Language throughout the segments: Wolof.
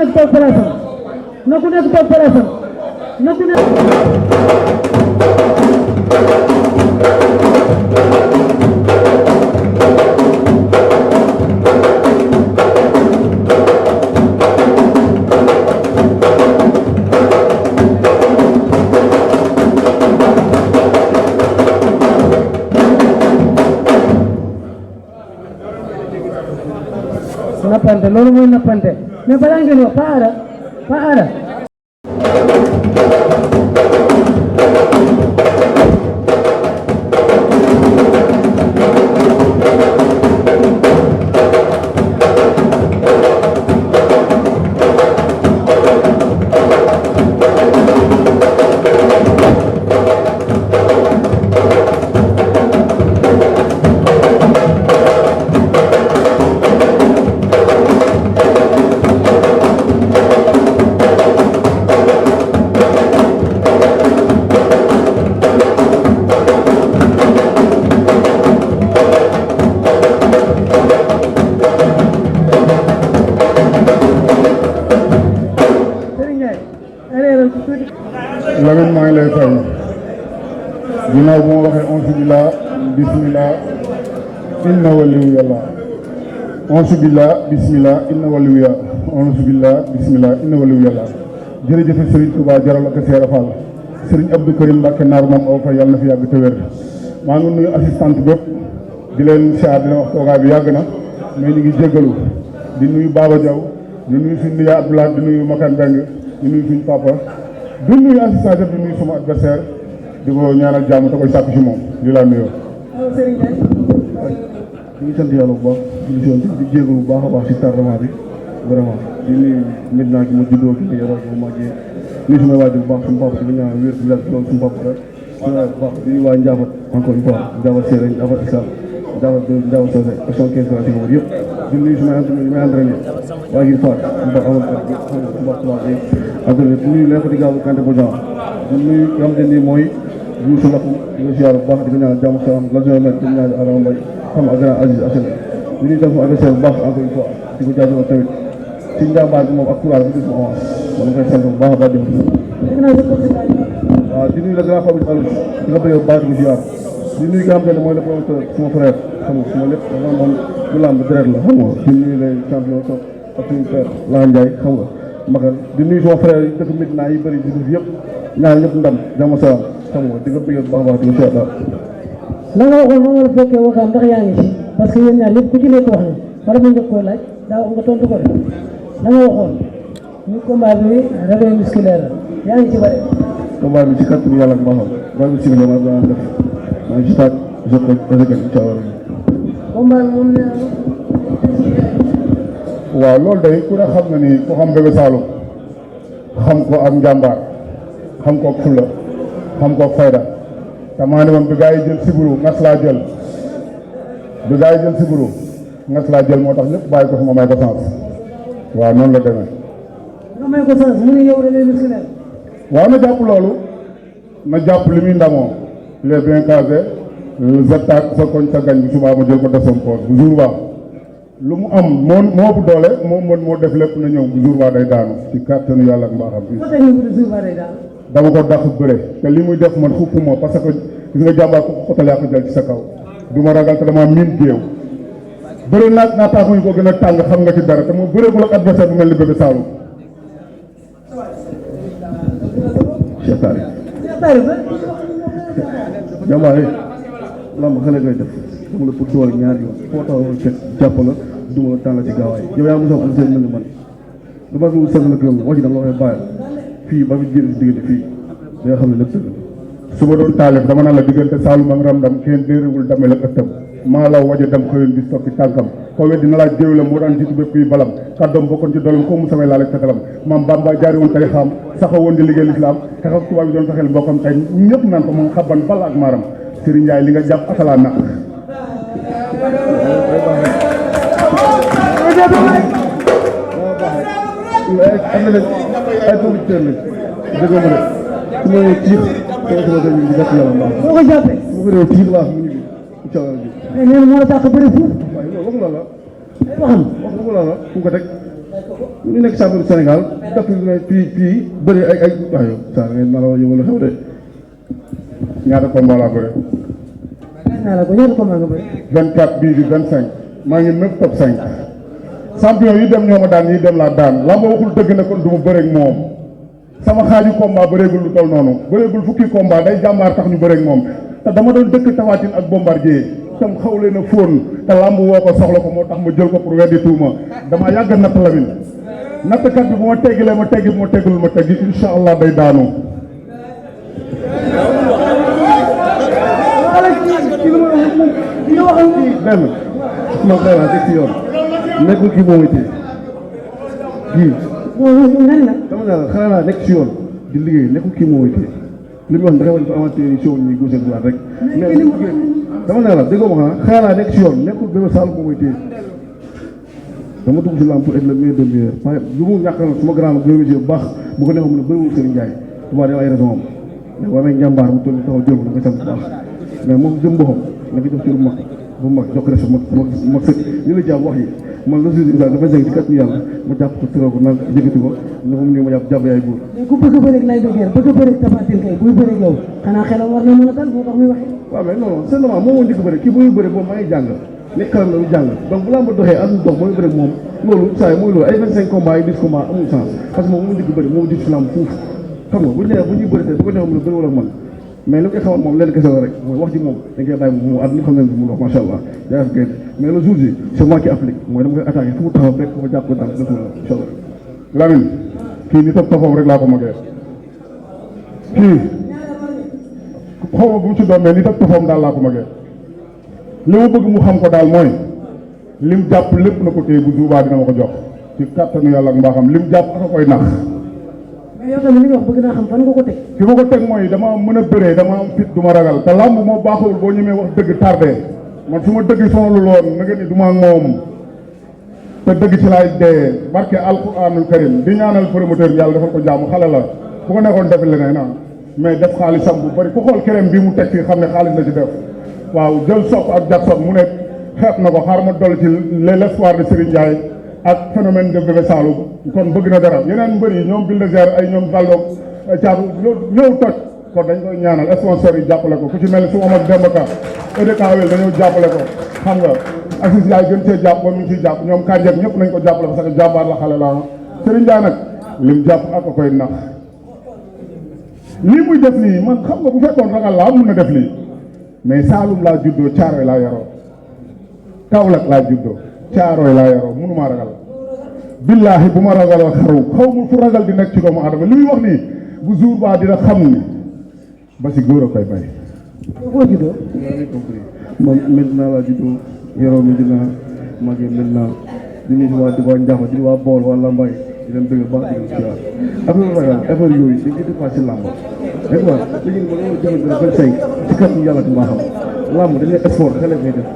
nekk toog place am na ku nekk toog place am na ku nekk nappante loolu mooy nappante mais balaa ngeen wax Pa Ada Lamine maa ngi lay fay ginnaaw bu ma waxee onsi billah bismillah inna waliyu yàlla onsi billah bismillah inna waliyu yàlla onsi billah bismillah inna waliyu yàlla jërëjëf Serigne Touba jaral ak Seera Fall Serigne Abdou Karim Mbacke naar moom aw fa yàlla na fi yàgg te wér maa ngi nuyu assistante bépp di leen siyaar di leen wax toogaay bi yàgg na mais ñu ngi jéggalu di nuyu Baba Diaw di nuyu suñu nijaay Abdoulaye di nuyu Makan Beng di nuyu suñu papa di nuyu assistant di nuyu sama adversaire di ko ñaanal jàmm te koy sàkk ci moom li laa nuyoo. ñu ngi sant yàlla bu baax di jéego bu baax a baax ci tardement bi vraiment di nuyu nit naa gi ma juddoo gi ma yoroo gi ma màggee nuyu sama waajur bu baax suñu papa di ñaan wér bu yàgg loolu suñu papa rek suñu waay bu baax di nuyu waa Ndiabat encore une fois Ndiabat Séré Ndiabat Issa Ndiabat Ndiabat Sosé ak son 15 ans ci moom yëpp di nuyu suma entraîneur yi may entraîné waa ngir Faat suñu papa amoon ak suñu papa tubaab yi entraîneur di nuyu leen ko di gaaw Kanté Bodian di nuyu nga xam ne nii mooy Youssou Lakou di ko siyaar bu baax di ko ñaan jàmm salaam la journée di ñaan Adama Mbaye xam nga grand Aziz Assane di nuyu tam sama adversaire bu baax encore une fois di ko jaajëfal tamit ci njàmbaar bi moom ak courage bi gis ma avance man koy sant bu baax a baax di waaw di nuyu le grand Fabien Alou di ko bëgg bu baax di ko siyaar di nuyu nga xam ne mooy le promoteur suma frère xam nga suma lépp dafa moom du lamb deret la xam nga di nuyu les champions soog ak suñu frère Laha Ndiaye xam nga Magal di nuyu sama frère yi dëkk Medina yi bëri di def yëpp ñaan ñëpp ndam jàmm salaam xam nga di ko bëgg bu baax a baax di ko siyaar daal la nga waxoon moom la fekkee waxam ndax yaa ngi ci parce que yéen ñaar lépp ku ci nekk wax na wala mu njëkk koo laaj daa wax nga tontu ko de la nga waxoon ñu combat bi réveil musculaire la yaa ngi ci bëri. combat bi ci kàttanu yàlla ak baaxam waaye bi ciblé maa ngi def maa ngi ci taat jot ko dëgg incha allah. combat bi moom nee waaw loolu day ku ne xam na ni ku xam Bébé Saloum xam ko ak njàmbaar xam ko ak fulla xam ko ak fayda te maa ne woon bi gaa yi jël siburu ngas laa jël bi gaa yi jël siburu ngas laa jël moo tax ñëpp bàyyi ko fi ma may ko sens waaw noonu la demee. nga may ko sens mu ne yow da lay musculaire. waaw na jàpp loolu na jàpp li muy ndamoo les bien casé zattaak sa koñ sa gañ bi subaa ma jël ko def sama poos bu jour ba lu mu am moo ëpp doole moo mën moo def lépp na ñëw bu jour ba day daanu ci kàttanu yàlla ak mbaaxam bi. dama ko dàq bëre te li muy def man xuppuma parce que gis nga jàmbaar ko xotale ko jël ci sa kaw du ma ragal te dama miin géew bëre naag naa tax ñu ko gën a tàng xam nga ci dara te mu bëreegul ak adversaire bu mel ni Bébé Saloum. Cheikh Tari jàmbaar yi lamb xale ngay def dama la pour doole ñaari yoon foo taw fekk jàpp la duma la tàng ci gaawaay yow yaa mos a am seen mel ni man du ma fi sant la gërëm wax ci dama la waxee bàyyi fii ba fi génn si diggante fii da nga xam ne lépp dëgg su ma doon taalif dama naan la diggante Saloum ak Ramdam kenn déeréwul damel ak ëttam maa la waje dem xëyoon bis tokki tànkam ko weddi na laa jéew la moo daan jiitu bépp yi balam kàddoom bokkoon ci doolam ko mu samay laal ak fetalam maam Bamba jaari woon tey xam saxa woon di liggéey lislaam xeex ak tubaab yi doon fexeel mbokkam tey ñëpp naan ko moom xabban bal ak maaram Serigne Ndiaye li nga jàpp asalaa naq am na leen ay producteur lañ dëgg ma ne su ma nee tiix sama sama sëñ bi di gàtt yàlla mbaax boo ko jàppee su ma ko nee tiix laa mu ngi bi incha allah ji mais nee na moo la tax bëri fuuf waaye loolu waxu la la waxam waxu la la fu ko teg ñu nekk champion du Sénégal def fii bëri ay waaye saa ngeen nalaw yëngu xew de. ñaata combat laa bëre. naa la ko ñaata combat nga bëri. 24 bii di 25 maa ngi 9 top 5 champion yi dem ñoo ma daan yi dem laa daan laa ma waxul dëgg ne kon du ma bëreeg moom sama xaaju combat bëreegul lu toll noonu bëreegul fukki combat day jàmbaar tax ñu bëreeg moom te dama doon dëkk Tapha Tine ak Bombardier tam xaw leen a fóon te lamb woo ko soxla ko moo tax ma jël ko pour weddi tuuma damaa yàgg natt Lamine nattkat bi bu ma teggilee ma teggi bu ma teggul ma teggi incha allah day daanu. benn ma xayma teg ci yoon nekkul kii moom ittee kii dama ne la xanaa naa nekk ci yoon di liggéey nekkul kii moom ittee li mu wax dafa war a amateur yi show nii gauche droite rek mais dama ne la déggoo ma xanaa naa nekk ci yoon nekkul Bébé Saloum moom ittee dama dugg ci lamb pour être le meilleur des meilleurs waaye lu mu ñàkk na suma grand bu baax bu ko neexoon mu ne bëriwul Serigne Ndiaye tubaab yow ay raison am mais war nañ njàmbaar bu toll taxaw jël ko da nga sant bu baax mais moom jëm boppam na ko jox ci lu mag bu mag jox ko rek mag sëkk li la jàpp wax yi man la susi dafa jàng ci kàttu yàlla ma jàpp ko tëral ko naan jëkkati ko ne moom nii ma jàpp yaay buur mais ku bëgg a bëreeg lay bëggeer bëgg a bëreeg Tapha Tine kay buy bëreeg yow xanaa xelam war na mën a dal moo tax muy waxee waaw mais non c'est normal moom moo njëkk bëre kii bu muy bëre boobu maa ngi jàng nekk xalam la lu jàng donc bu laa ma doxee am dox mooy bëre moom loolu saa yi mooy loolu ay 25 combats ay 10 combats amul sens parce que moom moo njëkk bëre moom jiitu fi lamb fuuf xam nga bu ñu nee bu ñuy bëri tey bu ko neexoon mu ne bëri wala man mais li koy xamal moom leen kese la rek mooy wax ji moom dañ koy bàyyi mu at li xam ne mu wax macha allah yaa ngi mais le jour ji c'est moi qui applique mooy dama koy attaqué fu mu taxaw rek ma jàpp ko daal def la incha allah. Lamine kii ni topp toppam rek laa ko magee kii xaw ma bu mu ci doon mais ni topp toppam daal laa ko magee li ma bëgg mu xam ko daal mooy lim jàpp lépp na ko téye bu suubaa dina ma ko jox ci kattanu yàlla ak mbaaxam lim jàpp aka koy nax. mais yow tamit li nga wax bëgg naa xam fan nga ko teg. fi ma ko teg mooy dama mën a bëree dama am fit du ma ragal te lamb moo baaxul boo ñemee wax dëgg tardé man su ma dëgg sonalul woon na nga ni du ma ak moom te dëgg ci laay dee barke alquranul karim di ñaanal promoteur bi yàlla defal ko jàmm xale la bu ko nekkoon def leneen ah mais def xaalisam bu bëri ku xool kerem bi mu teg fii xam ne xaalis la ci def waaw jël sopp ak Jackson mu ne xeeb na ko xaar ma dolli ci l'espoir de Serigne Ndiaye ak phénomène de Bébé Saloum kon bëgg na dara yeneen mbër yi ñoom Bulldozer ay ñoom Gallo caatu ñëw toj kon dañ koy ñaanal sponsor yi jàppale ko ku ci mel ni su Omar Demba Ka EDK wel dañoo jàppale ko xam nga Assis yaay gën cee jàpp ba mu ngi ciy jàpp ñoom Kanjeeg ñëpp nañ ko jàppale parce que jàmbaar la xale la Serigne Ndiaye nag lim jàpp ak ko koy nax lii muy def nii man xam nga bu fekkoon ragal laa mun na def lii mais Saloum laa juddoo Caaroy laa yaroo Kaolack laa juddoo Caaroy laa yaroo mënumaa ragal billaahi bu ma ragal xaru xaw ma fu ragal di nekk ci doomu adama li muy wax nii bu jour baa dina xam ni ba si góor a koy bay. foo juddoo. man maintenant laa juddoo yaroo Medina màggee maintenant di nuyu waa Ndiafa di waa Bool waa Lambaye di leen bëgg baax di leen siyaar affaire ragal affaire yooyu dañ koy dépassé làmb dégg nga léegi ma loolu jëmale 25 ci kàttan yàlla ci mbaaxam làmb dañuy sport xale ngay def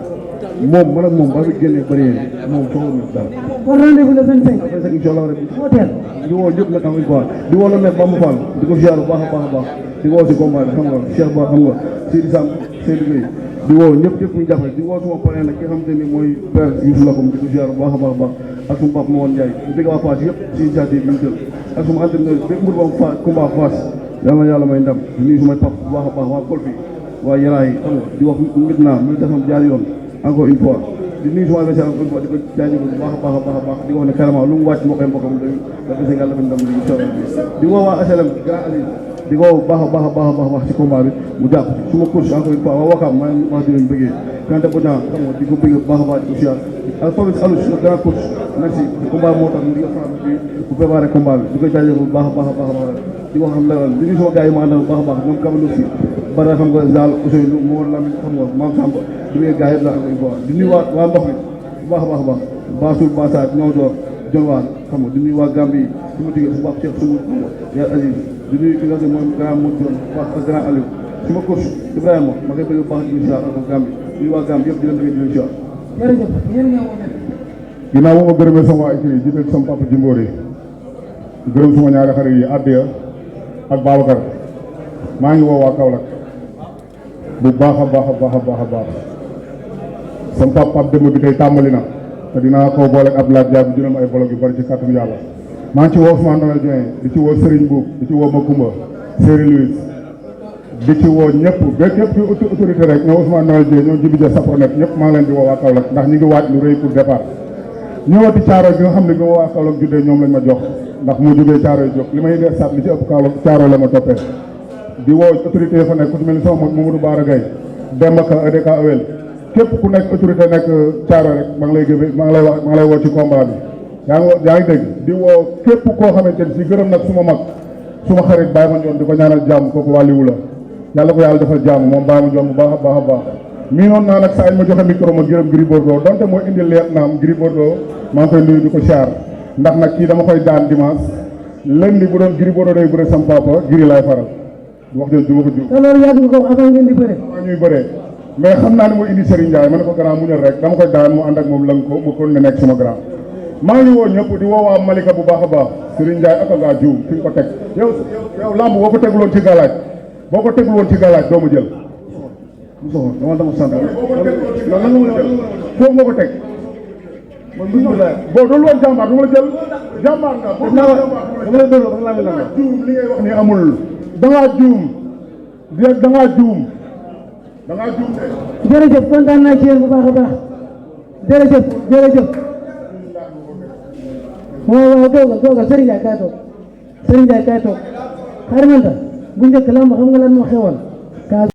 moom man ak moom ba fi génnee barrière moom soxla na dara. kon rendez-vous le 25. 25 incha allah rek. hôtel. di woo ñëpp nag encore une fois di woo la ne Bamba Fall di ko ziar bu baax a baax a baax di woo si combat bi xam nga Cheikh Ba xam nga Sidi Sam Seydou Gueye di woo ñëpp ñu jàppale di woo suma parrain nag ki nga xamante ni mooy père Youssou Lakom di ko ziar bu baax a baax a baax ak suma papa Mawane Ndiaye di dégg waa Fass yëpp si initiative bi ñu jël ak suma entraîneur bépp mbir ba am Fass combat Fass yàlla na yàlla may ndam di nuyu sumay papa bu baax a baax waa Kolfi waa Yaraay xam nga di wax mbir naa muy defam jaar yoon encore une fois di nuyu suma adversaire encore une fois di ko jaajëfal bu baax a baax a baax a baax di wax ne carrément lu mu wàcc moo koy mbokkam da dese nga dafa ndam li incha allah di woo waa HLM Grand Aliou di ko baax a baax a baax a baax wax ci combat bi mu jàpp suma coach encore une fois waa Wakaam maa ngi wax di leen bëggee Kante Bodian xam nga di ko bëggee bu baax a baax di ko siyaar ak Fabrice Alou le grand coach merci combat moo tax mu di ko France bi bu préparé combat bi di ko jaajëfal bu baax a baax a baax a baax di wax xam leeral di nuyu sama gars yi ma àndal bu baax a baax ñoom Kabalou si Bada xam nga Zal Ousseynou Mor Lamine xam nga Mame Samba di nuyu gars yëpp la encore une fois di nuyu waa ndox mi bu baax a baax a baax Bassoul Bassat ñoo door Jonwaar xam nga di nuyu waa Gambie su ma jógee su baax Cheikh Soumou xam nga yaa Aziz di nuyu ki nga xam ne mooy grand Modou Dione ak grand Aliou suma coach Ibrahima ma koy bëgg bu baax di nuyu ak Gambie di nuyu waa Gambie yëpp di leen bëgg di leen siyaar. jërëjëf yéen ñoo ko def. ginnaaw ba ma gërëmee sama waa écrit jiital sama papa Jimboor yi gërëm suma ñaari xarit yi Addiya ak Babacar maa ngi woo waa Kaolack bu baax a baax a baax a baax a baax sama papa Demba bi tey tàmbali na te dinaa ko boole ak Abdoulaye Dia bu jëlam ay bolog yu bari ci kàttanu yàlla maa ngi ci woo Ousmane Noël Dieng di ci woo Serigne Boub di ci woo Macoumba Serigne Louis di ci woo ñëpp ba képp kuy autorité rek ñoo Ousmane Noël Dieng ñoo Djibi Dia Sapronet ñëpp maa ngi leen di woo waa Kaolack ndax ñi ngi waaj lu rëy pour départ ñëwati Thiaroye gi nga xam ne bi ma waa Kaolack juddee ñoom lañ ma jox ndax moo jógee Thiaroye jóg li may dee sat li ci ëpp Kaolack Thiaroye la ma toppee di woo autorité yi fa nekk ku ci mel ni sama mag Mamadou Bara Gaye Demba Ka EDK Owel képp ku nekk autorité nekk Thiaroye rek maa ngi lay gëbe maa ngi lay woo ci combat bi yaa ngi dégg di woo képp koo xamante ni si gërëm nag suma mag suma xarit Baye Mandione di ko ñaanal jàmm kooku wàlliwu la yàlla ko yàlla defal jàmm moom Baye Mandione bu baax a baax a baax mii noonu naa nag saa yi ma joxe micro ma gërëm Gris Bordeaux donte mooy indi leet naam Gris Bordeaux maa ngi koy nuyu di ko siyaar ndax nag kii dama koy daan dimanche lundi bu doon Gris Bordeaux day bëre sam papa Gris laay faral wax jooju du ma ko jiw. te loolu yàgg nga ko avant ngeen di bëre. waaw ñuy bëree mais xam naa ne mooy indi Serigne Ndiaye ma ne ko grand muñal rek dama koy daan mu ànd ak moom lëng ko mu kon ne nekk sama grand maa ngi woo ñëpp di woo waa Malika bu baax a baax Serigne Ndiaye ak ngaa juum fi nga ko teg yow lamb boo ko tegul woon ci galaaj doo ma jël dama sant foofu nga ko teg boo doolu woon jàmbaar du ma la jël jàmbaar nga dama la dóor dama la juum li ngay wax ni amul dangaa juum de jërëjëf kontaan naa ci yéen bu baax a baax jërëjëf waaw toogal Serigne Ndiaye kaay toog xaarimanta bu njëkk lamb xam nga lan moo xewoon